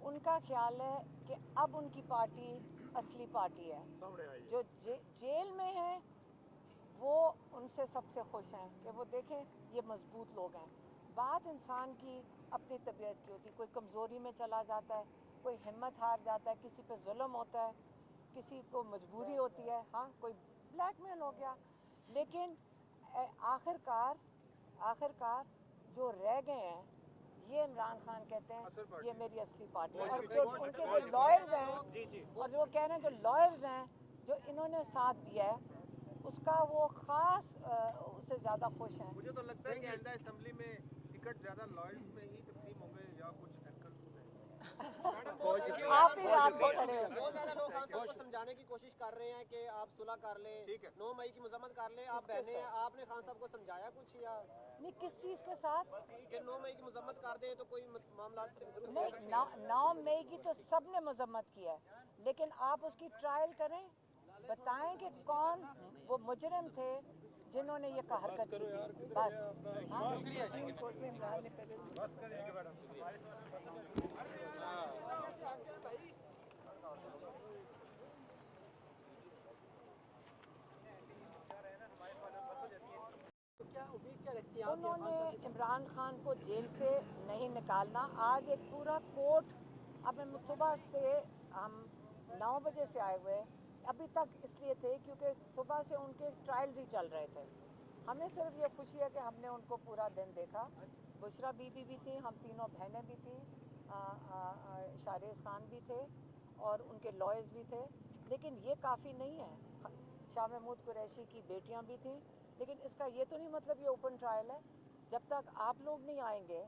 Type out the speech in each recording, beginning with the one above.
ان کا خیال ہے کہ اب ان کی پارٹی اصلی پارٹی ہے. جو جیل میں ہیں وہ ان سے سب سے خوش ہیں کہ وہ دیکھیں یہ مضبوط لوگ ہیں. بات انسان کی اپنی طبیعت کی ہوتی ہے. کوئی کمزوری میں چلا جاتا ہے, کوئی ہمت ہار جاتا ہے, کسی پہ ظلم ہوتا ہے, کسی کو مجبوری ہوتی ہے, ہاں کوئی بلیک میل ہو گیا, لیکن آخر کار جو رہ گئے ہیں یہ عمران خان کہتے ہیں یہ میری اصلی پارٹی ہے. اور جو ان کے جو لائرز ہیں اور جو کہہ رہے ہیں جو لائرز ہیں جو انہوں نے ساتھ دیا ہے اس کا وہ خاص اس سے زیادہ خوش ہیں. مجھے تو لگتا ہے کہ آئندہ اسمبلی میں ٹکٹ زیادہ لائرز میں ہی تقسیم ہوں گے یا کچھ آپ ہی رات کو کھڑے ہیں. بہت زیادہ لوگ خان صاحب کو سمجھانے کی کوشش کر رہے ہیں کہ آپ صلح کر لیں, 9 مئی کی مذمت کر لیں, آپ بہنیں ہیں, آپ نے خان صاحب کو سمجھایا کچھ یا نہیں کس چیز کے ساتھ کہ 9 مئی کی مذمت کر دیں تو کوئی معاملات درست؟ نہیں, 9 مئی کی تو سب نے مذمت کی ہے, لیکن آپ اس کی ٹرائل کریں, بتائیں کہ کون وہ مجرم تھے جنہوں نے یہ حرکت کی تھی. انہوں نے عمران خان کو جیل سے نہیں نکالنا. آج ایک پورا کورٹ, اب ہم صبح سے ہم 9 بجے سے آئے ہوئے, ابھی تک اس لیے تھے کیونکہ صبح سے ان کے ٹرائلز ہی چل رہے تھے. ہمیں صرف یہ خوشی ہے کہ ہم نے ان کو پورا دن دیکھا. بشرا بی بی بھی تھی, ہم تینوں بہنیں بھی تھیں, شارز خان بھی تھے اور ان کے لائرز بھی تھے, لیکن یہ کافی نہیں ہے. شاہ محمود قریشی کی بیٹیاں بھی تھیں, لیکن اس کا یہ تو نہیں مطلب یہ اوپن ٹرائل ہے. جب تک آپ لوگ نہیں آئیں گے,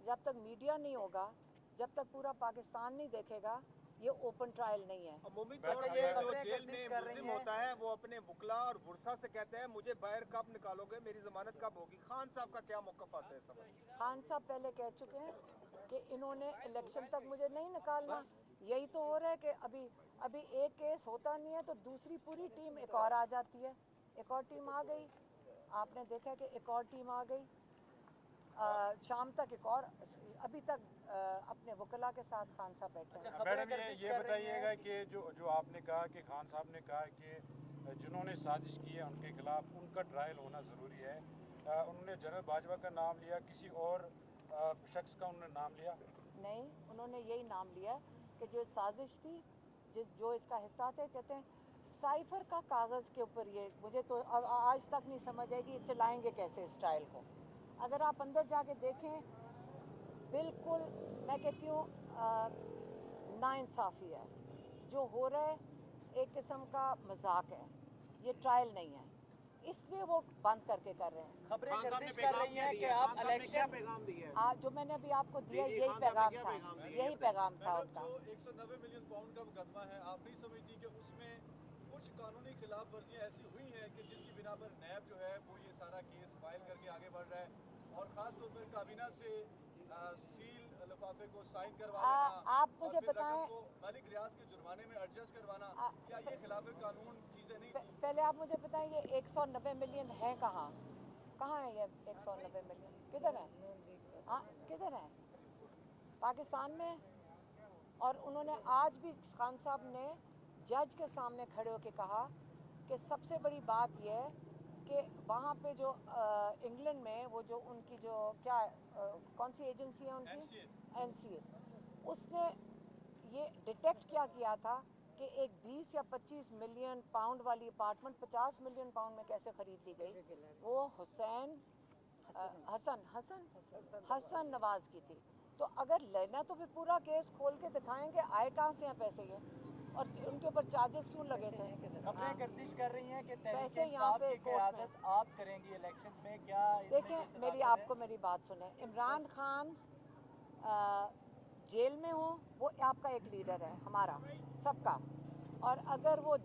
جب تک میڈیا نہیں ہوگا, جب تک پورا پاکستان نہیں دیکھے گا, یہ اوپن ٹرائل نہیں ہے. عمومی طور پہ جو جیل میں ملزم ہوتا ہے وہ اپنے وکلا اور ورثا سے کہتے ہیں مجھے باہر کب نکالو گے, میری ضمانت کب ہوگی. خان صاحب کا کیا موقف آتا ہے اس سمجھ؟ خان صاحب پہلے کہہ چکے ہیں کہ انہوں نے الیکشن تک مجھے نہیں نکالنا. یہی تو ہو رہا ہے کہ ابھی ایک کیس ہوتا نہیں ہے تو دوسری پوری ٹیم ایک اور آ جاتی ہے. ایک اور ٹیم آ گئی, آپ نے دیکھا کہ ایک اور ٹیم آ گئی, شام تک ایک اور, ابھی تک اپنے وکلا کے ساتھ خان صاحب بیٹھے ہیں. میڈم یہ بتائیے گا کہ جو آپ نے کہا کہ خان صاحب نے کہا کہ جنہوں نے سازش کی ہے ان کے خلاف ان کا ٹرائل ہونا ضروری ہے, انہوں نے جنرل باجوہ کا نام لیا, کسی اور شخص کا انہوں نے نام لیا؟ نہیں, انہوں نے یہی نام لیا کہ جو سازش تھی, جو اس کا حصہ تھے, کہتے ہیں سائفر کا کاغذ کے اوپر. یہ مجھے تو آج تک نہیں سمجھ آئے گی چلائیں گے کیسے اس ٹرائل کو. اگر آپ اندر جا کے دیکھیں, بالکل میں کہتی ہوں ناانصافی ہے جو ہو رہا ہے, ایک قسم کا مذاق ہے, یہ ٹرائل نہیں ہے, اس لیے وہ بند کر کے کر رہے ہیں. خبریں گردش کر رہی ہیں کہ آپ الیکشن پیغام دیا جو میں نے ابھی آپ کو دیا یہی پیغام تھا, یہی پیغام تھا ان کا. جو 190 ملین پاؤنڈ کا مقدمہ ہے, آپ نہیں سمجھتی کہ اس میں کچھ قانونی خلاف ورزیاں ایسی ہوئی ہیں کہ جس کی بنا پر نیب جو ہے وہ یہ سارا کیس فائل کر کے آگے بڑھ رہا ہے, اور خاص طور پر کابینہ سے سیل لفافے کو سائن کروا لینا, آپ مجھے بتائیں, کو مالک ریاض کے جرمانے میں ایڈجسٹ کروانا, کیا یہ خلاف قانون چیزیں نہیں تھیں؟ پہلے آپ مجھے بتائیں یہ 190 ملین ہے کہاں ہے یہ 190 ملین کدھر ہے؟ کدھر ہے؟ پاکستان میں. اور انہوں نے آج بھی خان صاحب نے جج کے سامنے کھڑے ہو کے کہا کہ سب سے بڑی بات یہ ہے کہ وہاں پہ جو انگلینڈ میں وہ جو ان کی جو کیا کون سی ایجنسی ہے ان کی, NCA, اس نے یہ ڈیٹیکٹ کیا تھا کہ ایک 20 یا 25 ملین پاؤنڈ والی اپارٹمنٹ 50 ملین پاؤنڈ میں کیسے خرید لی گئی. وہ حسن نواز کی تھی. تو اگر لینا تو پھر پورا کیس کھول کے دکھائیں گے آئے کہاں سے ہیں پیسے یہ, اور ان کے اوپر چارجز کیوں لگے تھے. خبریں گردش کر رہی ہیں کہ پیسے تحریک یہاں انصاف پہ کی قیادت آپ کریں گی الیکشن میں, کیا دیکھیں آپ کو میری بات سنیں, عمران خان جیل میں ہو, وہ آپ کا ایک لیڈر ہے, ہمارا سب کا, اور اگر وہ